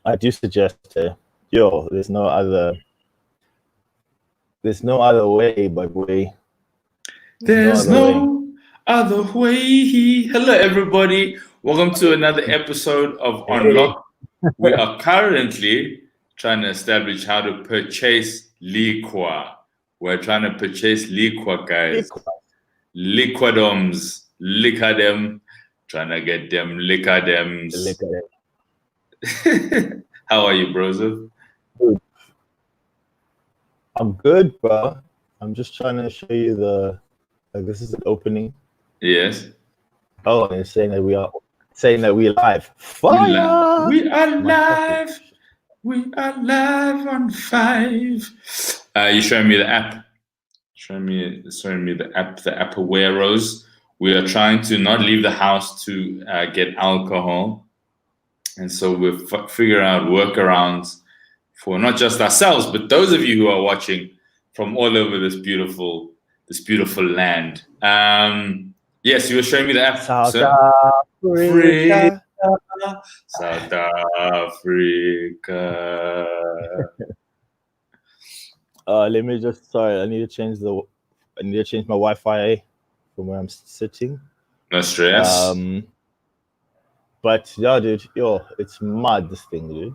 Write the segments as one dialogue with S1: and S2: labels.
S1: I do suggest, yo, there's no other way but way. There's no
S2: There's
S1: other way.
S2: no other way. Hello, everybody. Welcome to another episode of
S1: Hey,
S2: Unlock. We are currently trying to establish how to purchase liqua. We're trying to purchase liqua, guys. Liquadoms. Liquadem. Trying to get them liquadems.
S1: look at it.
S2: How are you, Broseph?
S1: Dude, I'm good, bro. I'm just trying to show you this is an opening.
S2: Yes.
S1: Oh, and it's saying that we live. Fire!
S2: We are
S1: My fucking
S2: live. We are live on 5. You showing me the app? Showing me the app, the Appaweros. We are trying to not leave the house to get alcohol, and so we're figuring out workarounds for not just ourselves, but those of you who are watching from all over this beautiful land. Yes, you were showing me the app,
S1: South
S2: sir. Free
S1: Africa.
S2: South Africa.
S1: Let me just sorry, I need to change my Wi-Fi from where I'm sitting.
S2: No stress.
S1: But yeah, dude, it's mad this thing, dude.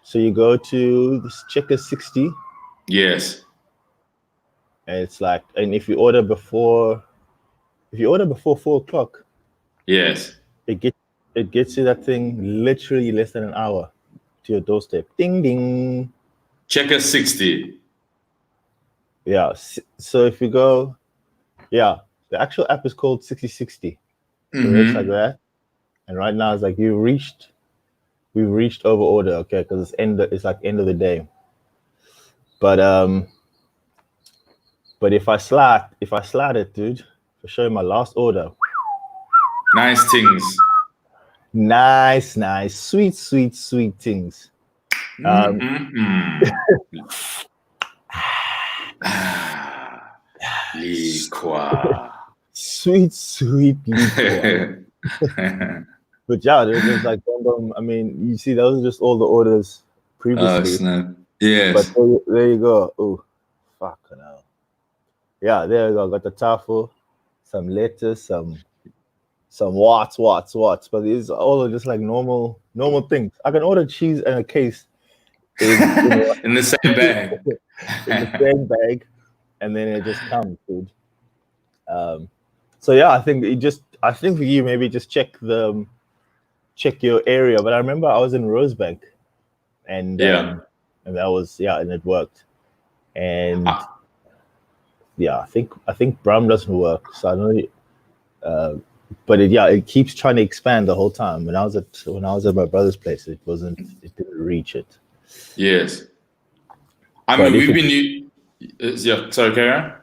S1: So you go to this checker 60,
S2: Yes.
S1: and it's like, and if you order before 4 o'clock,
S2: Yes.
S1: it gets you that thing literally less than an hour to your doorstep. Ding ding.
S2: Checker 60.
S1: Yeah. So if you go, yeah, the actual app is called 6060. So it's like that. And right now it's like we've reached over order, okay, because it's like end of the day. But if I slide it, dude, for showing my last order.
S2: Nice things.
S1: Nice, sweet things.
S2: Liqua.
S1: Sweet liquor. But yeah, there's like I mean, you see, those are just all the orders
S2: Oh,
S1: previously.
S2: snap.
S1: But
S2: Yes.
S1: there you go. Oh, fuck no. Yeah, there you go. Got the tofu, some lettuce, some watts. But these all are just like normal things. I can order cheese and a case
S2: In the same bag.
S1: in the same bag, and then it just comes, dude. So yeah, I think for you maybe just check your area. But I remember I was in Rosebank, and
S2: Yeah.
S1: and that was and it worked. And
S2: Ah,
S1: yeah, I think Bram doesn't work. So I know, but it keeps trying to expand the whole time. When I was at my brother's place, it didn't reach it.
S2: yes. I
S1: But
S2: mean,
S1: if
S2: we've
S1: it
S2: been. Yeah. Sorry, Karen.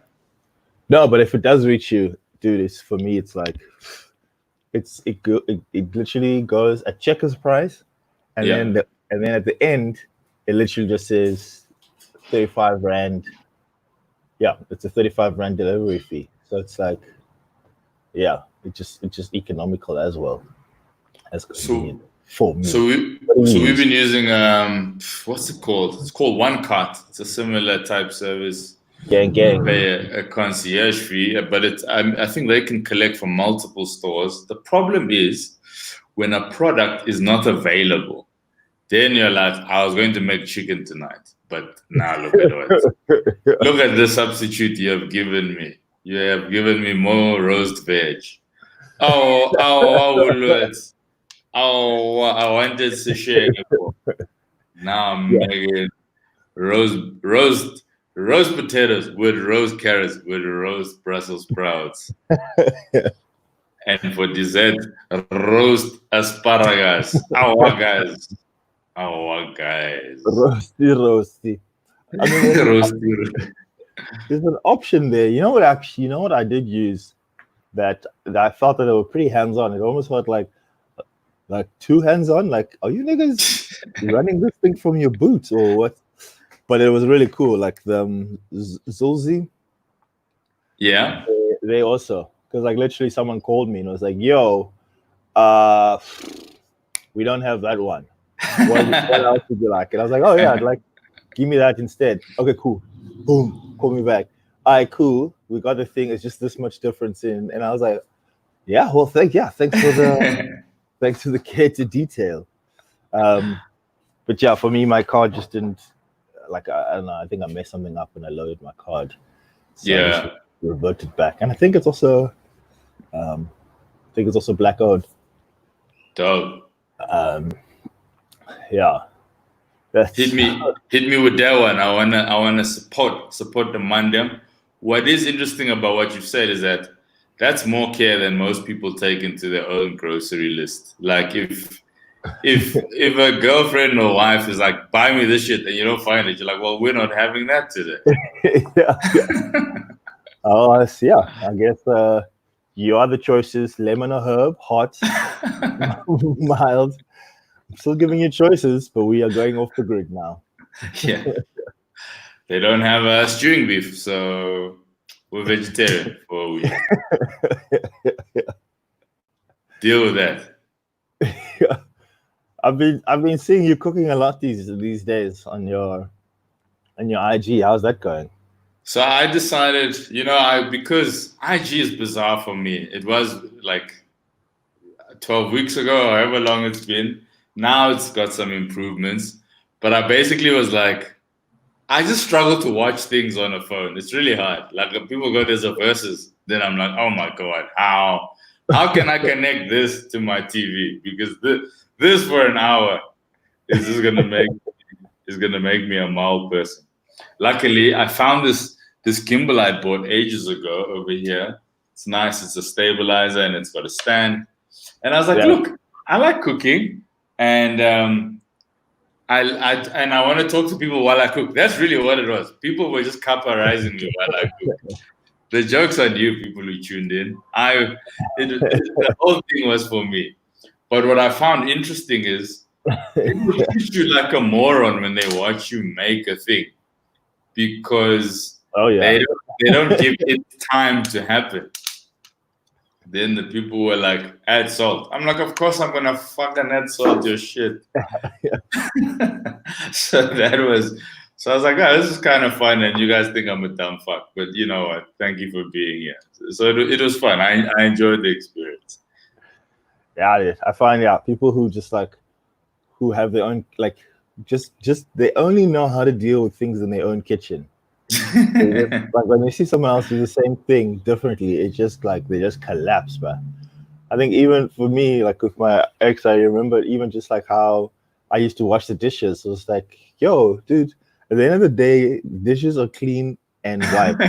S1: no, but if it does reach you, dude, it's for me. It's like it literally goes at checker's price, and
S2: Yeah.
S1: then at the end, it literally just says 35 rand. Yeah, it's a 35 rand delivery fee. So it's like, yeah, it's just economical as well as
S2: So
S1: convenient for
S2: So
S1: me.
S2: we
S1: What do
S2: so
S1: you
S2: we've
S1: use?
S2: been using what's it called? It's called One Cart. It's a similar type service. You
S1: Gang.
S2: pay a concierge fee, but I think they can collect from multiple stores. The problem is when a product is not available, then you're like, I was going to make chicken tonight, but now look at what. Look at the substitute you have given me. You have given me more roast veg. Lord. Oh, I wanted to share. Now I'm
S1: Yeah.
S2: making roast roast potatoes with roast carrots with roast Brussels sprouts, and for dessert, roast asparagus. Our guys,
S1: Roasty. I mean,
S2: roasty.
S1: there's an option there. You know what I did use that I felt that they were pretty hands on. It almost felt like too hands on. Like, are you niggas running this thing from your boots or what? But it was really cool. Like the Zulzi,
S2: Yeah.
S1: they also, because like literally someone called me and was like, "Yo, uh, we don't have that one." What else would you like? And I was like, oh yeah, I'd like, give me that instead. Okay, cool. Boom, call me back. All right, cool. We got the thing. It's just this much difference in, and I was like, yeah, well, thanks for the care to detail. But yeah, for me, my card just didn't like. I don't know. I think I messed something up when I loaded my card, so I just
S2: Yeah,
S1: reverted back. And I think it's also, black owned.
S2: dope.
S1: Yeah,
S2: Hit
S1: that's
S2: me with that one. I wanna support the Mandem. What is interesting about what you've said is that that's more care than most people take into their own grocery list. Like if a girlfriend or wife is like, buy me this shit, and you don't find it, you're like, well, we're not having that today.
S1: yeah. Oh, yeah. I guess you are the choices: lemon or herb, hot, mild. I'm still giving you choices, but we are going off the grid now.
S2: Yeah. They don't have stewing beef, so we're vegetarian for a week. Deal with that.
S1: Yeah. I've been seeing you cooking a lot these days on your IG. How's that going?
S2: So I decided, because IG is bizarre for me. It was like 12 weeks ago, however long it's been. Now it's got some improvements. But I basically was like, I just struggle to watch things on a phone. It's really hard. Like when people go, there's a versus. Then I'm like, oh my God, how can I connect this to my TV? Because this for an hour is just gonna make me a mild person. Luckily, I found this gimbal I bought ages ago over here. It's nice. It's a stabilizer and it's got a stand. And I was like,
S1: Yeah.
S2: look, I like cooking, and I want to talk to people while I cook. That's really what it was. People were just caparizing me while I cook. The joke's on you, people who tuned in. The whole thing was for me. But what I found interesting is people treat you like a moron when they watch you make a thing, because
S1: Oh yeah.
S2: they don't give it time to happen. Then the people were like, add salt. I'm like, of course I'm gonna fucking add salt to your shit. So I was like, oh, this is kind of fun, and you guys think I'm a dumb fuck, but you know what? Thank you for being here. So it was fun. I enjoyed the experience.
S1: Yeah, I find people who just like who have their own just they only know how to deal with things in their own kitchen. Like when they see someone else do the same thing differently, it's just like they just collapse, man. I think even for me, like with my ex, I remember even just like how I used to wash the dishes. It was like, yo, dude, at the end of the day, dishes are clean and wiped.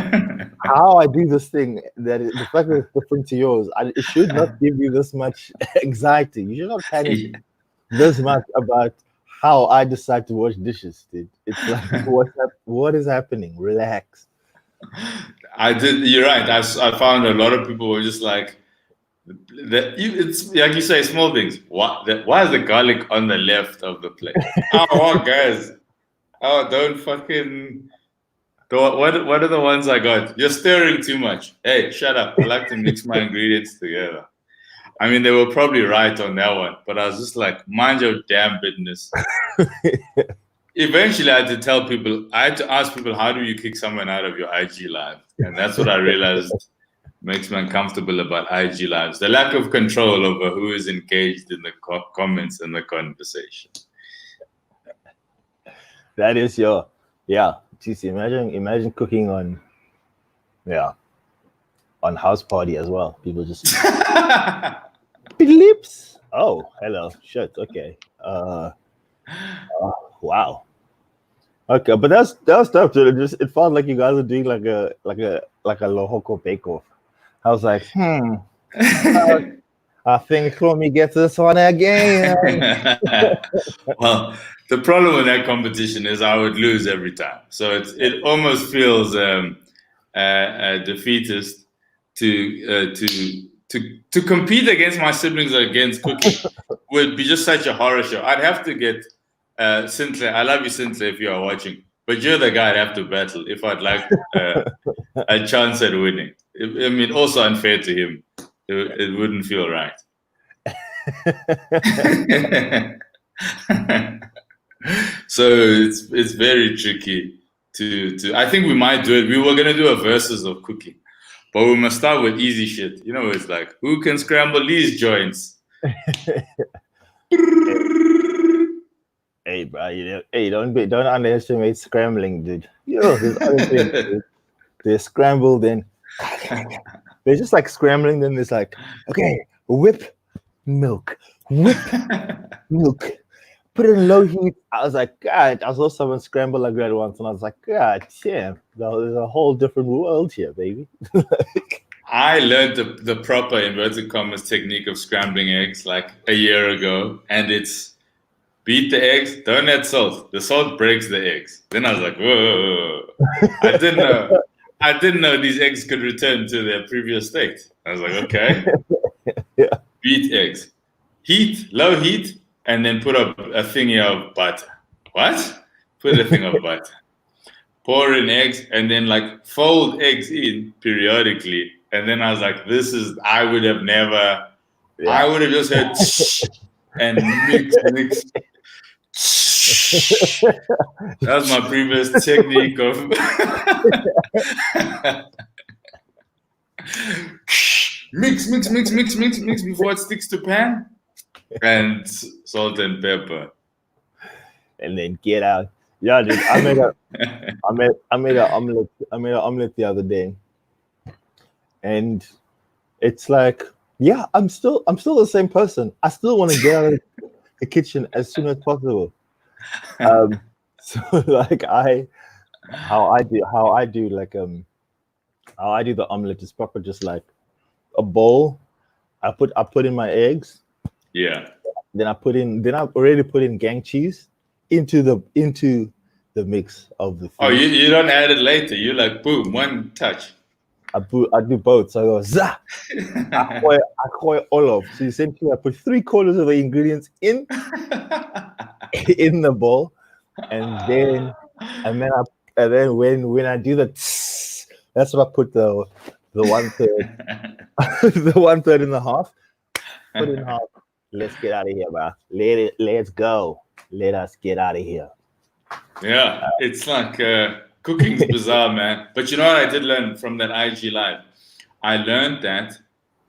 S1: How I do this thing, the fact that it's different to yours, it should not give you this much anxiety. You should not panic this much about how I decide to wash dishes, dude. It's like, what is happening? Relax.
S2: You're right. I found a lot of people were just like, it's like you say, small things. Why is the garlic on the left of the plate? Oh, guys. Oh, don't fucking. What are the ones I got? You're stirring too much. Hey, shut up. I like to mix my ingredients together. I mean, they were probably right on that one, but I was just like, mind your damn business. Eventually, I had to tell people, I had to ask people, how do you kick someone out of your IG live? And that's what I realized makes me uncomfortable about IG lives. The lack of control over who is engaged in the comments and the conversation.
S1: That is Geez, imagine cooking on house party as well. People just lips. Oh, hello. Shit. Okay. Wow. Okay, but that was tough. It felt like you guys were doing like a Lehoko bake-off. I was like, I think Chromie gets this one again.
S2: Well, the problem with that competition is I would lose every time. So it almost feels defeatist to compete against my siblings against cooking would be just such a horror show. I'd have to get Sinclair. I love you, Sinclair, if you are watching. But you're the guy I'd have to battle if I'd like a chance at winning. I mean, also unfair to him. It wouldn't feel right. So it's very tricky to. I think we might do it. We were gonna do a versus of cooking, but we must start with easy shit. You know, it's like who can scramble these joints?
S1: Hey, bro, hey, don't underestimate scrambling, dude. There's other things, dude. They're scrambled and they're just like scrambling. Then there's like, okay, whip milk, put it in low heat. I was like, God, I saw someone scramble like that once, and I was like, God damn, there's a whole different world here, baby.
S2: I learned the proper inverted commas technique of scrambling eggs like a year ago, and it's beat the eggs, don't add salt. The salt breaks the eggs. Then I was like, whoa. I didn't know these eggs could return to their previous state. I was like, okay.
S1: Yeah.
S2: Beat eggs. Heat, low heat, and then put up a thingy of butter. What? Put a thing of butter. Pour in eggs, and then like fold eggs in periodically. And then I was like, I would have just heard and mix. That was my previous technique of mix before it sticks to pan, and salt and pepper,
S1: and then get out. Yeah, dude, I made an omelet the other day, and it's like, yeah, I'm still the same person. I still want to get out of the kitchen as soon as possible. So like how I do the omelet is proper, just like a bowl. I put in my eggs.
S2: Yeah.
S1: Then I've already put in gang cheese into the mix of the food.
S2: Oh, you don't add it later. You like boom, one touch.
S1: I do both. So I go za. I call all of. So essentially, I put 3/4 of the ingredients in the bowl, and then when I do the that's what I put the 1/3 the 1/3 in the half. Put in half. Let's get out of here, bro. Let's go. Let us get out of here.
S2: Yeah, it's like cooking's bizarre, man. But you know what I did learn from that IG live? I learned that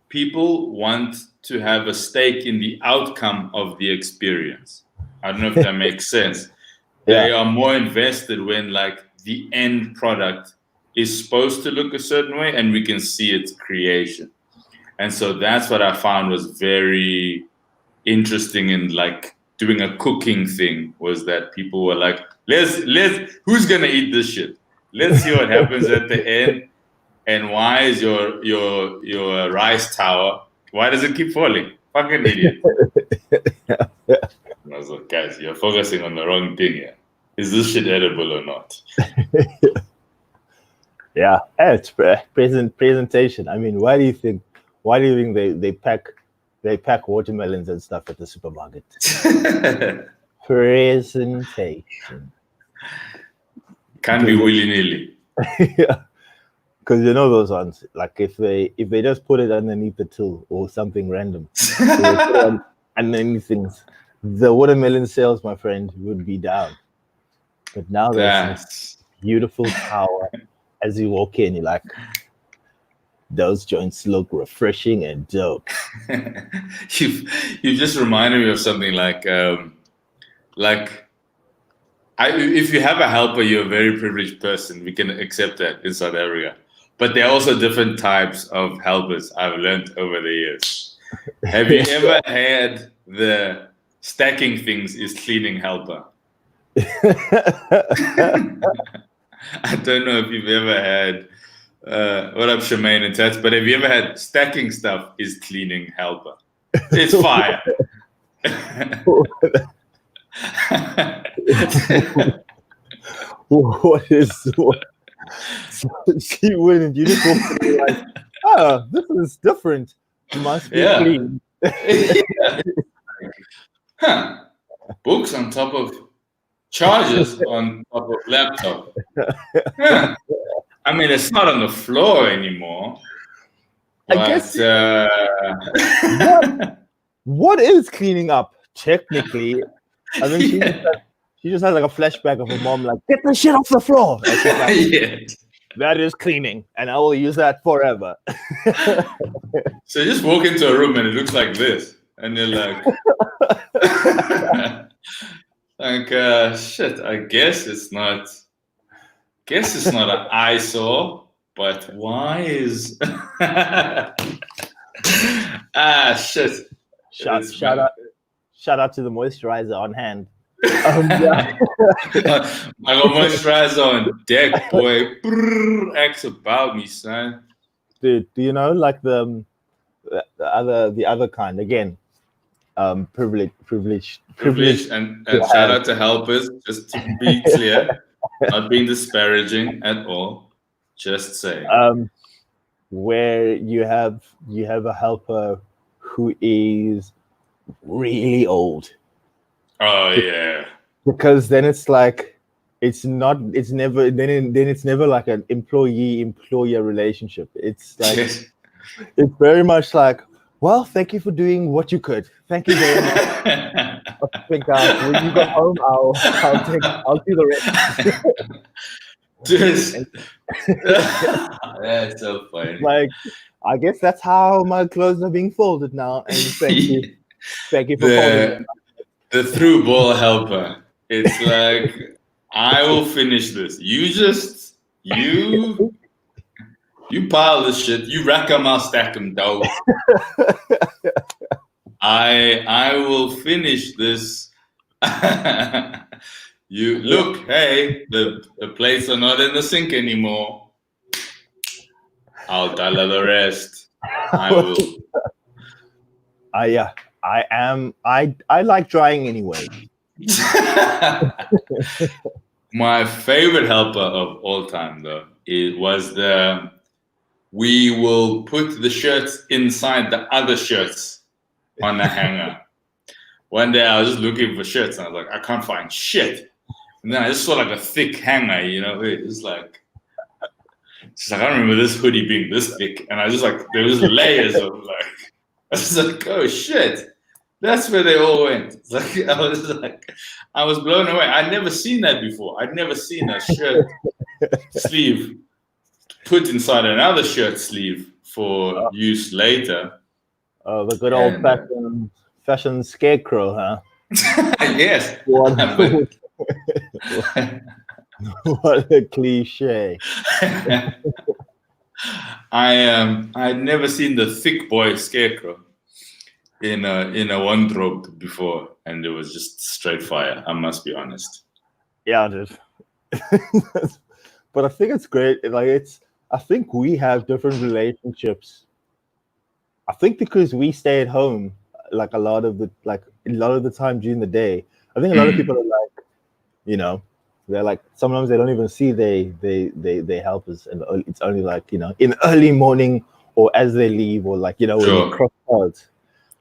S2: people want to have a stake in the outcome of the experience. I don't know if that makes sense.
S1: Yeah.
S2: They are more invested when like the end product is supposed to look a certain way and we can see its creation. And so that's what I found was very interesting in like doing a cooking thing, was that people were like, let's who's gonna eat this shit? Let's see what happens at the end. And why is your rice tower, why does it keep falling? Fucking idiot. I was like, guys, you're focusing on the wrong thing here. Is this shit edible or not?
S1: Yeah, it's presentation. I mean, why do you think they pack watermelons and stuff at the supermarket? Presentation.
S2: Can't be willy-nilly.
S1: Yeah. Because you know those ones, like if they just put it underneath the till or something random, underneath things, the watermelon sales, my friend, would be down. But now there's this beautiful tower. As you walk in, you're like, those joints look refreshing and dope.
S2: You just reminded me of something like if you have a helper, you're a very privileged person. We can accept that in South Africa. But there are also different types of helpers I've learned over the years. Have you ever had the stacking things is cleaning helper? I don't know if you've ever had, what up, Shemaine and Tats, but have you ever had stacking stuff is cleaning helper? It's fire.
S1: What? She wouldn't. You just walk to be like, oh, this is different. Must be clean.
S2: Yeah. Huh. Books on top of chargers on top of laptop. Huh. I mean, it's not on the floor anymore. But,
S1: I guess. What is cleaning up? Technically, I mean, she just has like a flashback of her mom, like, get the shit off the floor. And she's like,
S2: Yeah.
S1: that is cleaning, and I will use that forever.
S2: So you just walk into a room and it looks like this, and you're like, shit. I guess it's not. Guess it's not an eyesore, but why is shit.
S1: Shout out to the moisturizer on hand.
S2: I got moisturizer on deck, boy. Ask about me, son.
S1: Dude, do you know like the other kind again? Privilege,
S2: and shout out to helpers. Just to be clear, not being disparaging at all. Just saying.
S1: Where you have a helper who is really old.
S2: Oh yeah.
S1: Because then it's like it's never like an employee-employer relationship. It's like it's very much like, well, thank you for doing what you could. Thank you very much. I think when you go home, I'll do the rest.
S2: That's so funny.
S1: Like, I guess that's how my clothes are being folded now. And thank you for folding them.
S2: The through ball helper. It's like, I will finish this. You pile this shit. You rack 'em, I'll stack 'em, dog. I will finish this. You look, hey, the plates are not in the sink anymore. I'll dollar the rest. I will.
S1: I like drying anyway.
S2: My favorite helper of all time, though, was we will put the shirts inside the other shirts on a hanger. One day I was just looking for shirts and I was like, I can't find shit. And then I just saw like a thick hanger, it's like, I don't remember this hoodie being this thick. And I just like, there was layers of like, I was like, oh shit. That's where they all went. It's like, I was blown away. I'd never seen that before. I'd never seen a shirt sleeve put inside another shirt sleeve for use later.
S1: Oh, the good old fashioned scarecrow, huh?
S2: Yes.
S1: What a cliche.
S2: I'd never seen the thick boy scarecrow in a wardrobe before, and it was just straight fire. I must be honest.
S1: Yeah, dude. But I think it's great. I think we have different relationships. I think because we stay at home like a lot of the time during the day. I think a lot of people are like, they're like, sometimes they don't even see they help us, and it's only like, in the early morning or as they leave, or like, when you cross paths.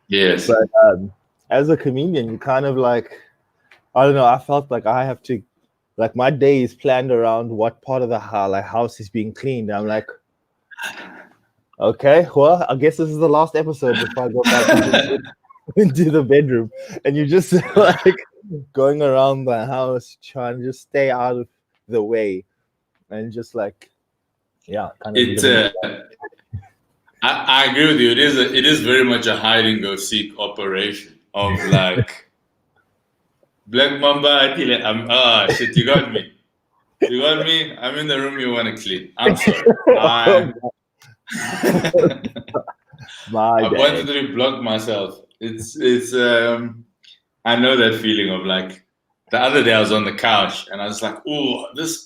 S2: Yes.
S1: But as a comedian, you kind of like, I don't know, I felt like I have to, like, my day is planned around what part of the house is being cleaned. I'm like, okay, well, I guess this is the last episode before I go back into the bedroom. And you're just like going around the house trying to just stay out of the way, and just like, yeah, kind of.
S2: I agree with you. It is very much a hide and go seek operation of like Black Mamba. Shit, you got me. You got me. I'm in the room you want to clean. I'm sorry. I wanted to block myself. It's I know that feeling of like, the other day I was on the couch and I was like, oh, this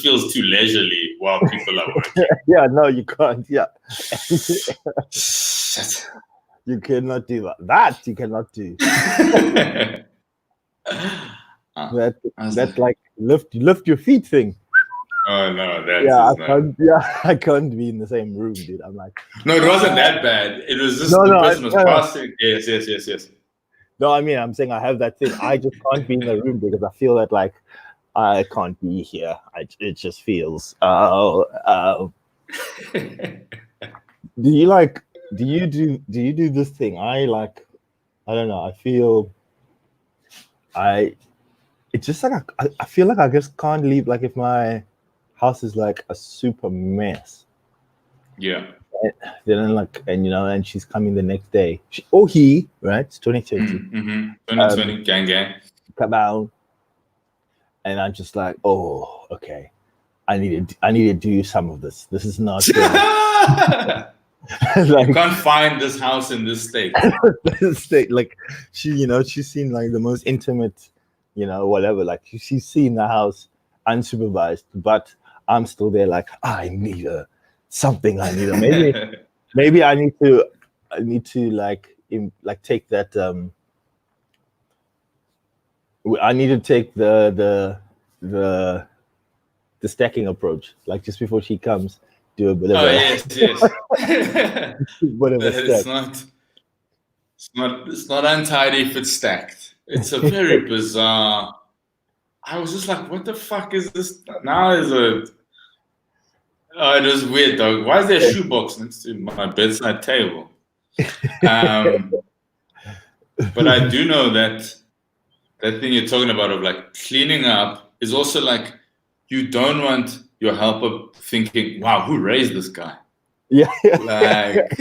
S2: feels too leisurely while people are working.
S1: Yeah, no, you can't. Yeah. You cannot do that. That you cannot do. That's like lift your feet thing.
S2: Oh no,
S1: I can't be in the same room, dude. I'm like,
S2: no, it wasn't that bad. It was just the person was passing. Yes.
S1: No, I mean, I'm saying I have that thing. I just can't be in the room because I feel that like I can't be here. It just feels. Do you do this thing? I don't know. I feel it's just like I feel like I just can't leave. Like if my house is like a super mess,
S2: Yeah.
S1: then like and she's coming the next day. He right? It's 2020.
S2: 2020 gang.
S1: Come out, and I'm just like, oh, okay. I need to do some of this. This is not
S2: like, you can't find this house in this state.
S1: This state, like she's seen like the most intimate, whatever. Like she's seen the house unsupervised, but I'm still there. Like I need something. I need maybe I need to like take that. I need to take the stacking approach. Like just before she comes, do a bit of
S2: yes.
S1: whatever
S2: it's not untidy if it's stacked. It's a very bizarre. I was just like, what the fuck is this? Now is it was weird, dog. Why is there a shoebox next to my bedside table? But I do know that thing you're talking about of like cleaning up is also like, you don't want your helper thinking, wow, who raised this guy?
S1: Yeah.
S2: Like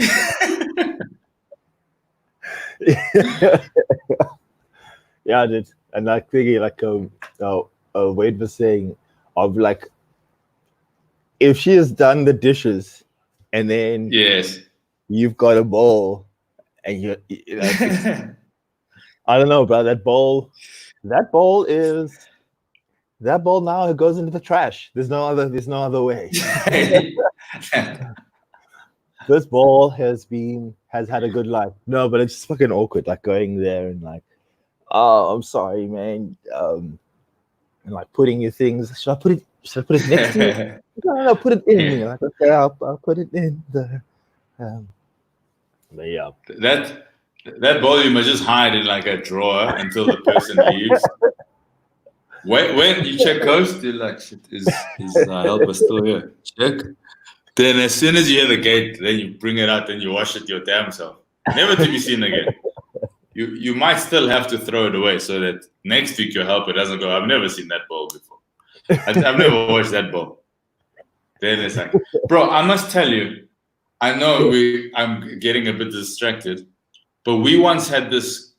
S1: yeah, I did. And like thinking like Wade was saying of like, if she has done the dishes and then you've got a bowl and you I don't know, bro, that bowl now goes into the trash. There's no other way. This bowl has had a good life. No, but it's just fucking awkward, like going there and like, oh, I'm sorry, man. And like putting your things. Should I put it next to you? No, put it in me. Like, okay, I'll put it in there. But yeah,
S2: that bowl you must just hide in like a drawer until the person leaves. When you check ghost, you're like, shit, is helper still here? Check. Then as soon as you hear the gate, then you bring it out and you wash it your damn self. Never to be seen again. You might still have to throw it away so that next week your helper doesn't go, I've never seen that bowl before. I've never watched that bowl. Then it's like, bro, I must tell you, I know I'm getting a bit distracted, but we once had this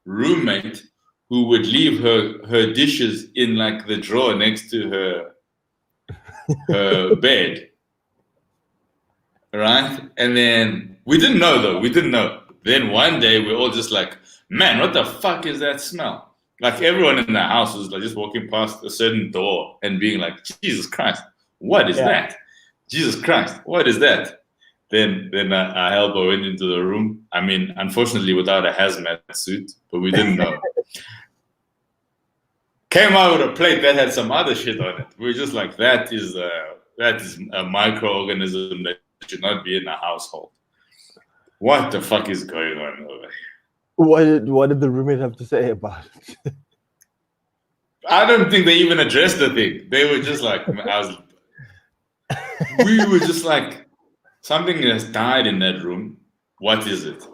S2: roommate who would leave her dishes in like the drawer next to her bed. Right? And then we didn't know though. We didn't know. Then one day we're all just like, man, what the fuck is that smell? Like everyone in the house was like just walking past a certain door and being like, Jesus Christ, what is that? Jesus Christ, what is that? Then our helper went into the room. I mean, unfortunately without a hazmat suit, but we didn't know. Came out with a plate that had some other shit on it. We were just like, that is a microorganism that should not be in a household. What the fuck is going on over here?
S1: What did the roommate have to say about it?
S2: I don't think they even addressed the thing. They were just like, we were just like, something has died in that room. What is it?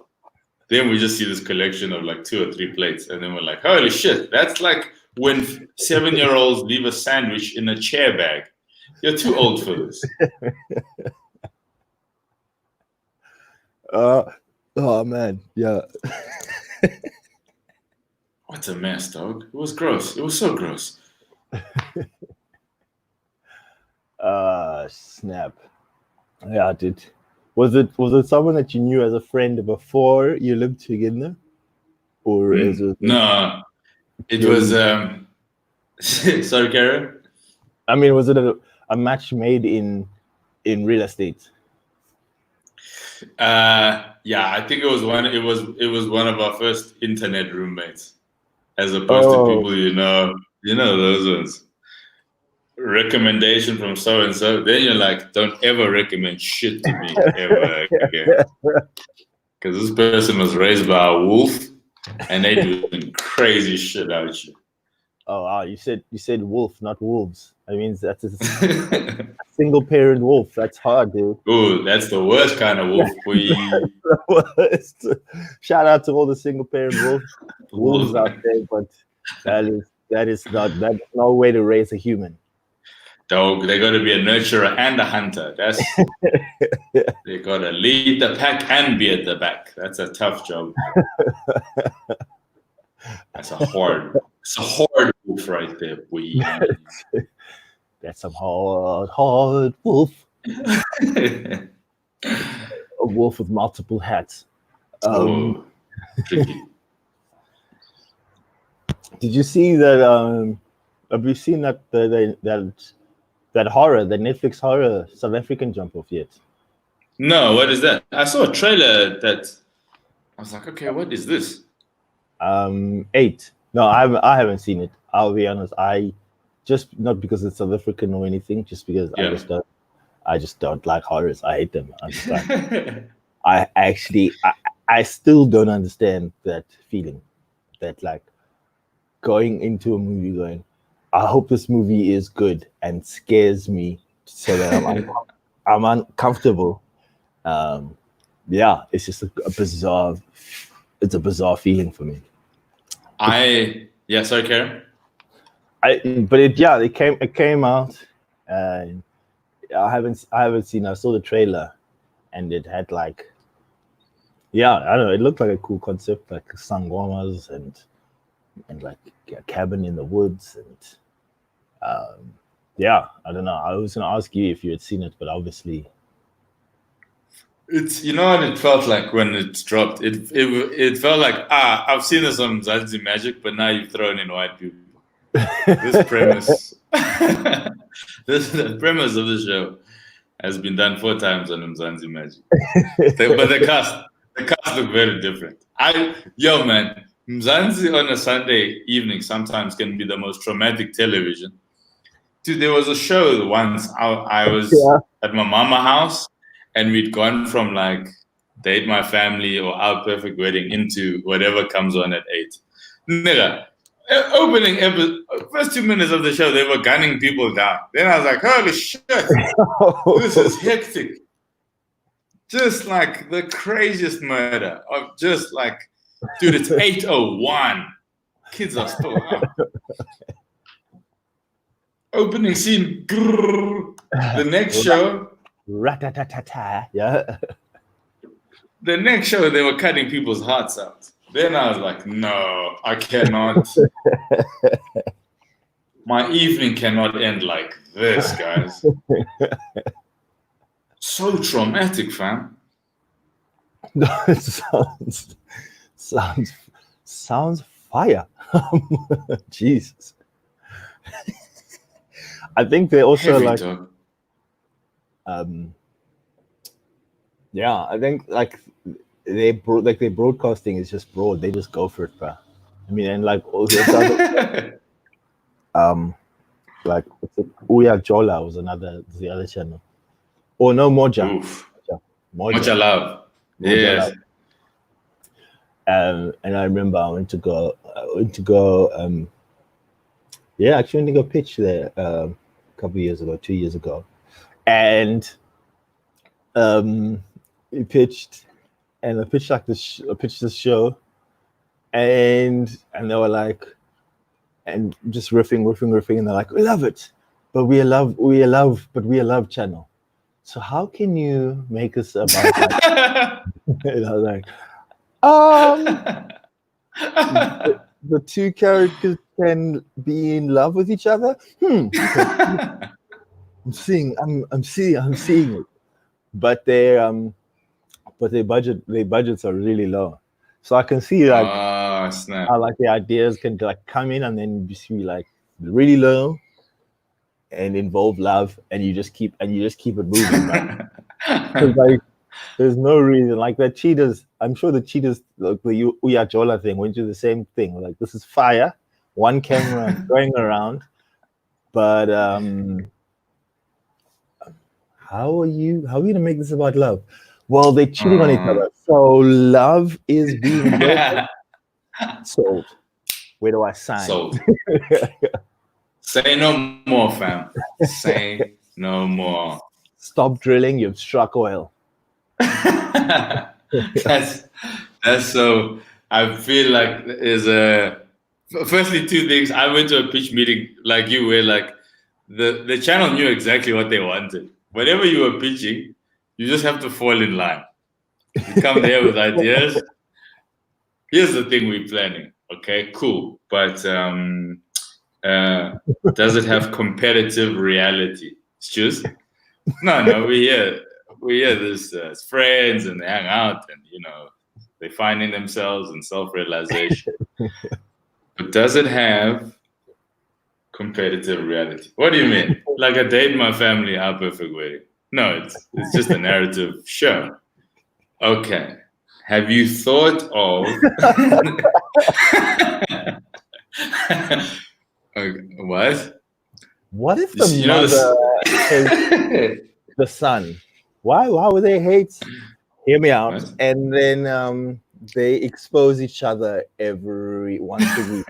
S2: Then we just see this collection of like 2 or 3 plates, and then we're like, holy shit, that's like when 7-year-olds leave a sandwich in a chair bag. You're too old for this.
S1: Oh man, yeah.
S2: What a mess, dog. It was gross. It was so gross.
S1: Snap. Yeah, dude. Was it someone that you knew as a friend before you lived together? Or is it
S2: No. It was sorry, Karen?
S1: I mean, was it a match made in real estate?
S2: Yeah, I think it was one of our first internet roommates, as opposed to people you know those ones. Recommendation from so and so. Then you're like, don't ever recommend shit to me ever again, because this person was raised by a wolf, and they do crazy shit out you.
S1: Oh, wow. You said wolf, not wolves. I mean, that's single parent wolf. That's hard, dude.
S2: Ooh, that's the worst kind of wolf.
S1: Shout out to all the single parent wolves out there, but that is no way to raise a human.
S2: Dog, they got to be a nurturer and a hunter. They got to lead the pack and be at the back. That's a tough job. That's a hard wolf right there, boy.
S1: That's some hard wolf. A wolf with multiple hats.
S2: Tricky.
S1: Did you see that? Have you seen that horror, the Netflix horror South African jump off yet?
S2: No, what is that? I saw a trailer that I was like, okay, what is this?
S1: 8. No, I haven't seen it. I'll be honest. I just, not because it's South African or anything, just because I just don't like horrors. I hate them. I'm just like, I still don't understand that feeling, that like going into a movie going, I hope this movie is good, and scares me so that I'm uncomfortable. Yeah, it's just a bizarre feeling for me.
S2: Sorry, Karen.
S1: It came out, and I haven't seen. I saw the trailer, and it had like, I don't know. It looked like a cool concept, like sangomas and like a cabin in the woods, and I don't know. I was gonna ask you if you had seen it, but obviously,
S2: it's, you know what it felt like when it dropped. It felt like I've seen this on Mzansi Magic, but now you've thrown in white people. This premise, the premise of the show has been done 4 times on Mzansi Magic, but the cast look very different. Man, Mzansi on a Sunday evening sometimes can be the most traumatic television. Dude, there was a show once I was at my mama house, and we'd gone from like Date My Family or Our Perfect Wedding into whatever comes on at 8. Nigga, opening episode, first 2 minutes of the show, they were gunning people down. Then I was like, holy shit, this is hectic. Just like the craziest murder of just like, dude, it's 8:01. Kids are still up. Opening scene. Grrr. The next show.
S1: Rat-a-ta-ta-ta. Yeah.
S2: The next show, they were cutting people's hearts out. Then I was like, no, I cannot. My evening cannot end like this, guys. So traumatic, fam.
S1: No, it sounds fire. Jesus. I think they also
S2: Heavy
S1: like
S2: talk.
S1: I think like their broadcasting is just broad. They just go for it, bro. I mean, and like also like Uya Jola was the other channel. Oh no, Mojak.
S2: Mojak love. Yes.
S1: And I remember I went to go pitch there a couple of years ago, 2 years ago, and we pitched, and I pitched this show, and they were like, and just riffing, and they're like, we love it, but we are love channel. So how can you make us about that? And I was like, the two characters can be in love with each other. I'm seeing it, but their budgets are really low. So I can see like how like the ideas can like come in and then just be like really low and involve love, and you just keep it moving. Because like there's no reason like that cheaters. I'm sure the cheaters, like the Uyajola thing, went through the same thing. Like this is fire, one camera going around, but how are you gonna make this about love? Well, they're cheating on each other, so love is being broken. Sold. Where do I sign?
S2: Sold. Say no more, fam. Say No more.
S1: Stop drilling, you've struck oil.
S2: that's so. I feel like there's firstly two things. I went to a pitch meeting like you, where like the channel knew exactly what they wanted. Whatever you were pitching, you just have to fall in line. You come there with ideas. Here's the thing we're planning. Okay, cool. But does it have competitive reality? It's just no. We hear this as friends and they hang out and they're finding themselves in self-realization. But does it have competitive reality? What do you mean? Like I date my family, our perfect wedding? No, it's just a narrative show. Okay. Have you thought of what?
S1: What if the mother hates the son? Why would they hate? Hear me out.
S2: What?
S1: And then they expose each other every once a week.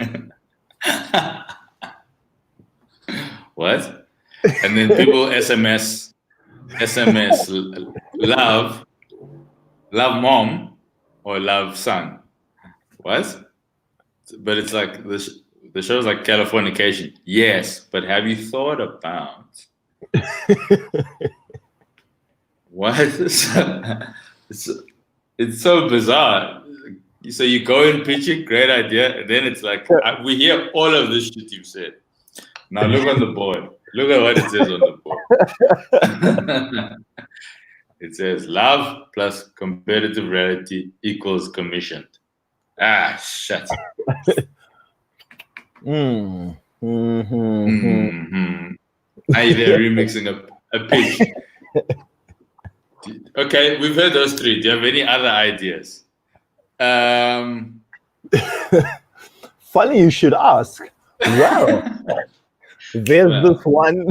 S2: What? And then people SMS love mom or love son. What? But it's like the show's like Californication. Yes, but have you thought about what? It's so bizarre. So you go in pitching, great idea, and then it's like we hear all of this shit you said. Now look on the board. Look at what it says on the board. It says love plus competitive reality equals commissioned. Ah, shit.
S1: Mm.
S2: Now they're remixing a pitch. Okay, we've heard those three. Do you have any other ideas?
S1: Funny you should ask. Well, there's this one.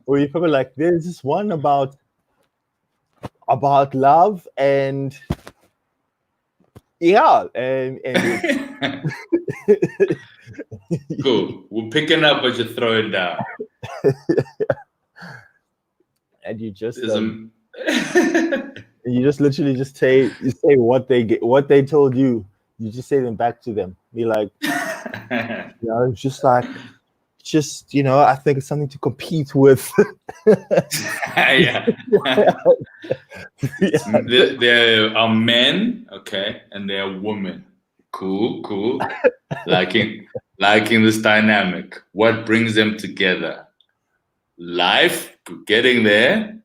S1: Where you probably like, there's this one about love and and
S2: cool. We're picking up what you're throwing down.
S1: And you just you just literally just say what they told you. You just say them back to them. Be like, it's just like, I think it's something to compete with.
S2: Yeah. There are men, okay, and there are women. Cool. Liking this dynamic. What brings them together? Life, getting there.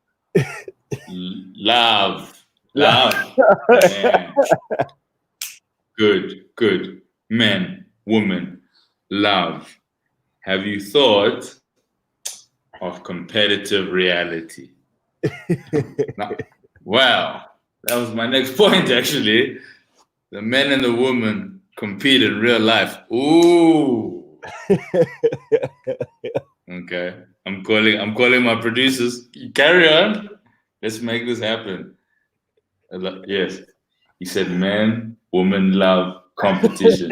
S2: Love. Yeah. Good. Men, woman, love. Have you thought of competitive reality? Now, well, that was my next point, actually. The men and the woman compete in real life. Ooh. Okay. I'm calling my producers. Carry on. Let's make this happen. Yes. He said man, woman, love, competition.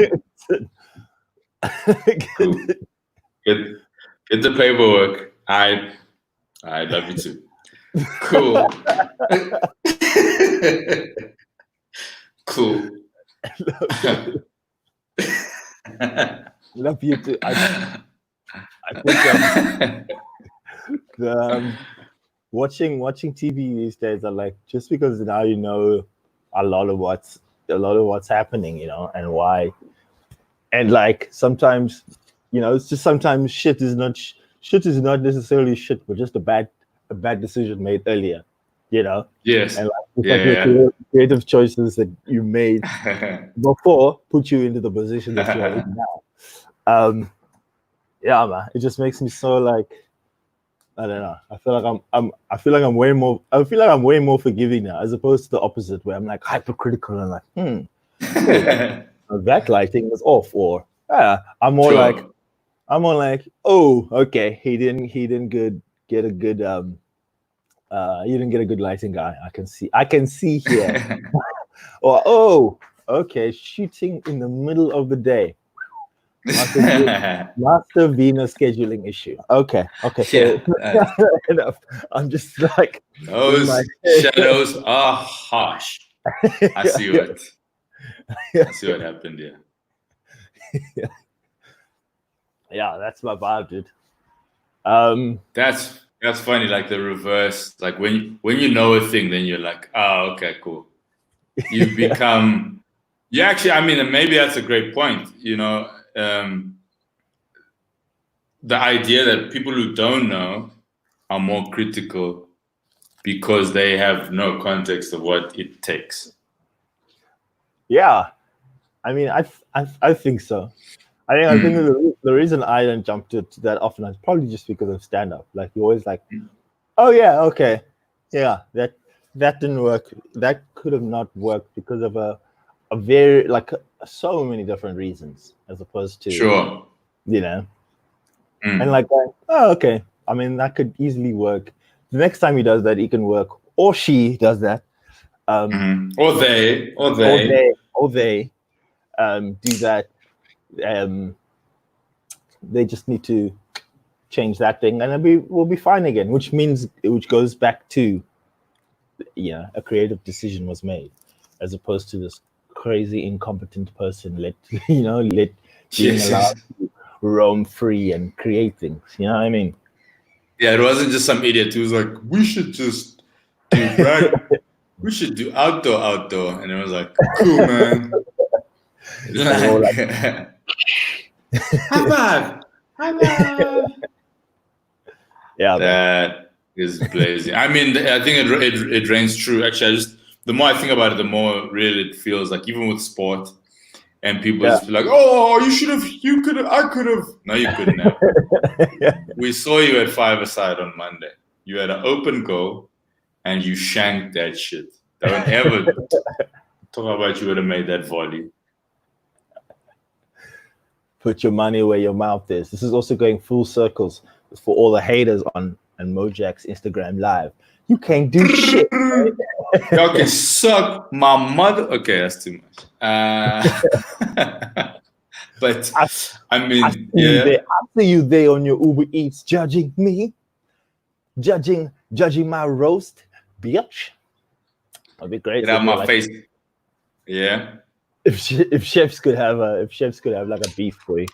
S2: Cool. Get the paperwork. I love you too. Cool. Cool.
S1: Love you too. I think watching TV these days are like, just because now you know a lot of what's happening, and why, and like sometimes, it's just sometimes shit is not necessarily shit, but just a bad decision made earlier,
S2: Yes.
S1: and the creative choices that you made before put you into the position that you're in now. Yeah, man, it just makes me so like, I don't know. I feel like I'm way more forgiving now, as opposed to the opposite, where I'm like hypercritical and like, that lighting was off, or I'm more like, oh, okay, he didn't get a good he didn't get a good lighting guy. I can see here. Or, oh, okay, shooting in the middle of the day. Must have been a scheduling issue. Okay, fair
S2: Yeah,
S1: enough. I'm just like in my
S2: those shadows are harsh. I see what happened here.
S1: Yeah, that's my vibe, dude.
S2: That's funny. Like the reverse. Like when you know a thing, then you're like, oh, okay, cool. You become. You actually. I mean, and maybe that's a great point. The idea that people who don't know are more critical because they have no context of what it takes.
S1: Yeah, I mean, I think so. I think the reason I don't jump to that often is probably just because of stand up. Like you're always like, oh yeah, okay, yeah, that didn't work. That could have not worked because of a very like so many different reasons, as opposed to
S2: Sure.
S1: and like, oh okay. I mean, that could easily work. The next time he does that, he can work, or she does that,
S2: Or they
S1: do that. They just need to change that thing, and we'll be fine again. Which goes back to, a creative decision was made, as opposed to this crazy incompetent person being allowed to roam free and create things. You know what I mean?
S2: Yeah, it wasn't just some idiot who was like, we should just do we should do outdoor, and it was like, cool, man. High five.
S1: Yeah,
S2: that is blazing. I mean, I think it reigns true. Actually, the more I think about it, the more real it feels. Like even with sport, and people just be like, "Oh, you could have, I could have." No, you couldn't have. We saw you at 5-a-side on Monday. You had an open goal, and you shanked that shit. Don't ever talk about you would have made that volley.
S1: Put your money where your mouth is. This is also going full circles for all the haters on Mojak's Instagram Live. You can't do shit. Right?
S2: Y'all can suck my mother. Okay, that's too much. But I mean,
S1: I see you there on your Uber Eats judging me, judging my roast, bitch. That'd be great.
S2: Get out my face. Yeah.
S1: If chefs could have like a beef boy.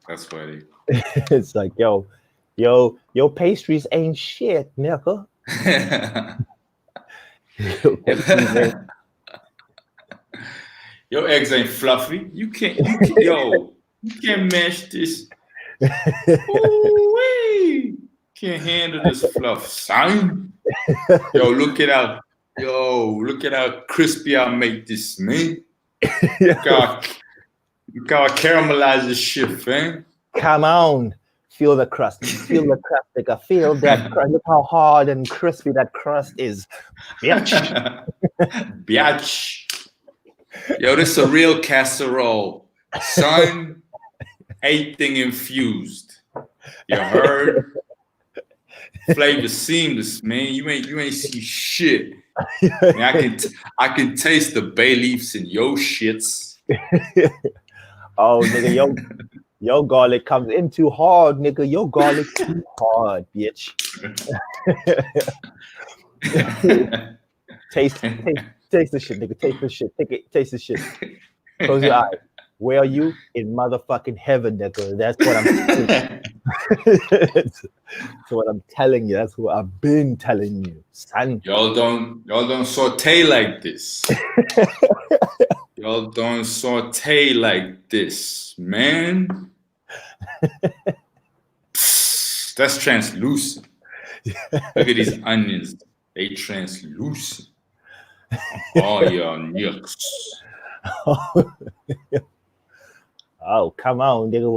S2: That's funny.
S1: It's like, yo, pastries ain't shit, nigga.
S2: Your eggs ain't fluffy. You can't mash this. Ooh-wee. Can't handle this fluff, son. Look at how crispy I make this, man. Look how I caramelize this shit, man.
S1: Come on. Feel the crust. Feel the crust, nigga. Feel that crust. Look how hard and crispy that crust is. Bitch.
S2: Biatch. Yo, this is a real casserole. Son, everything infused. You heard? Flavor seamless, man. You ain't see shit. Man, I can taste the bay leaves in your shits.
S1: Oh, nigga, your garlic comes in too hard, nigga. Your garlic too hard, bitch. Taste the shit, nigga. Taste the shit. Taste the shit. Close your eyes. Where are you? In motherfucking heaven, nigga. That's what I'm saying. That's what I'm telling you. That's what I've been telling you, son.
S2: Y'all don't saute like this. Y'all don't saute like this, man. That's translucent. Look at these onions. They translucent. Oh, your nuts.
S1: Oh, come on, nigga.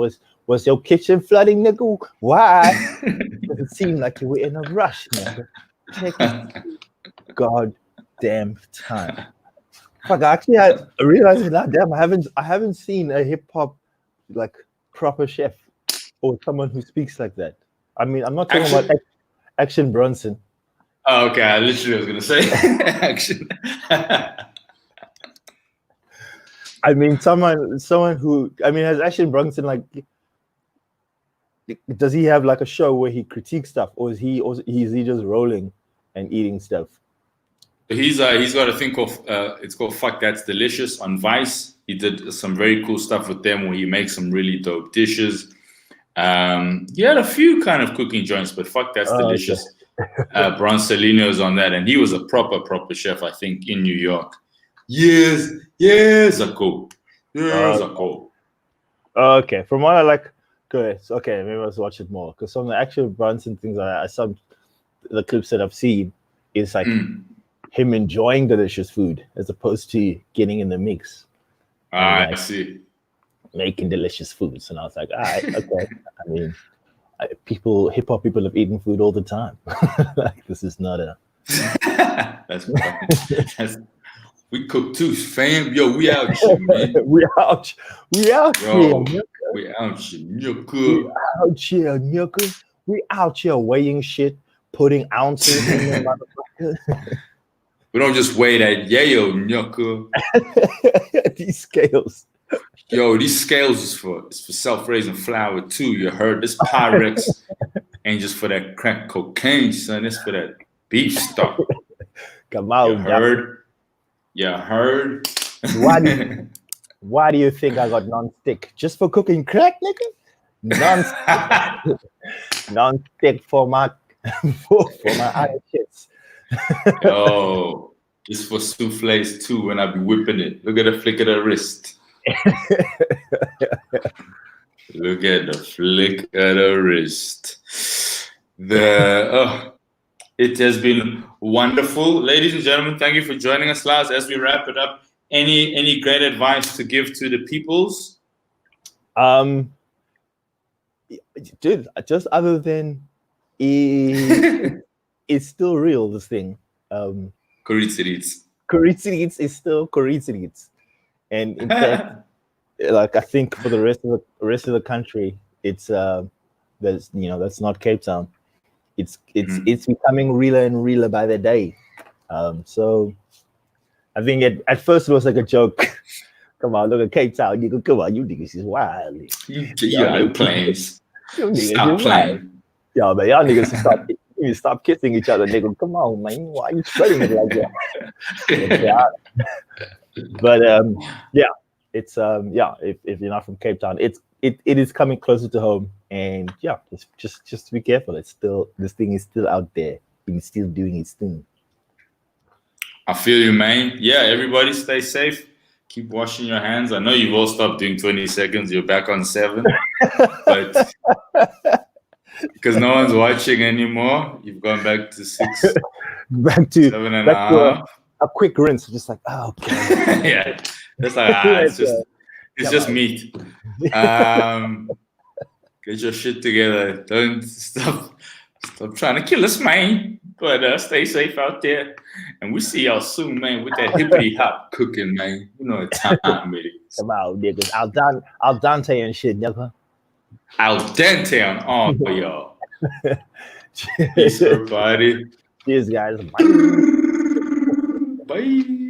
S1: Was your kitchen flooding, nigga? Why? Does it seem like you were in a rush, nigga? Take goddamn time. Fuck, actually, I realized that. Damn, I haven't seen a hip hop like proper chef or someone who speaks like that. I mean, I'm not talking about Action Bronson.
S2: Oh, okay, I literally was gonna say Action.
S1: I mean, someone who, I mean, has Ashton Brunson, like, does he have like a show where he critiques stuff, or is he just rolling and eating stuff?
S2: He's got a thing called it's called Fuck That's Delicious on Vice. He did some very cool stuff with them where he makes some really dope dishes. He had a few kind of cooking joints, but Fuck That's Delicious. Okay. Bronsolino's on that, and he was a proper chef, I think, in New York. Years ago.
S1: Okay, from what I like, good. Okay, maybe let's watch it more, because some of the actual Bronson things the clips that I've seen is like him enjoying delicious food as opposed to getting in the mix.
S2: Like, I see.
S1: Making delicious foods, and I was like, all right, okay. I mean, hip hop people have eaten food all the time. Like, this is not a.
S2: That's we cook too, fam. Yo, we out here, man.
S1: we out here.
S2: We out here,
S1: nigga. We out here weighing shit, putting ounces in the motherfucker.
S2: We don't just weigh that yayo, nigga.
S1: These scales.
S2: Yo, these scales is for self-raising flour too. You heard? This Pyrex ain't just for that crack cocaine, son. It's for that beef stock.
S1: Come on,
S2: you heard? You heard?
S1: Why do you think I got non-stick? Just for cooking crack, nigga? Non-stick. Non-stick for my other shits.
S2: Yo, it's for souffles too when I be whipping it. Look at the flick of the wrist. Look at the flick of the wrist. It has been wonderful. Ladies and gentlemen, thank you for joining us, Laz. As we wrap it up, any great advice to give to the peoples?
S1: Dude, just other than it's still real, this thing.
S2: Koritziritz
S1: is still Koritziritz. And in fact, like, I think for the rest of the country, it's that's not Cape Town. It's becoming realer and realer by the day. So I think at first it was like a joke. Come on, look at Cape Town. You come on, you niggas is wild.
S2: You planes. Stop playing.
S1: Yeah, but y'all niggas stop kissing each other, nigga. Come on, man. Why are you spreading it like that? But it's if you're not from Cape Town, it is coming closer to home, and just be careful. This thing is still out there, and it's still doing its thing.
S2: I feel you, man. Yeah, everybody stay safe. Keep washing your hands. I know you've all stopped doing 20 seconds. You're back on 7, but because no one's watching anymore, you've gone back to 6,
S1: back to
S2: 7.5.
S1: A quick rinse, just like, oh, okay.
S2: Yeah, that's like it's just meat. Get your shit together. Don't stop trying to kill us, man. But stay safe out there, and we see y'all soon, man. With that hippity hop cooking, man. You know what time it is.
S1: Come on, niggas. Al dente and shit, nigga.
S2: Al dente on all for y'all. Peace, everybody.
S1: Cheers, guys.
S2: Bye.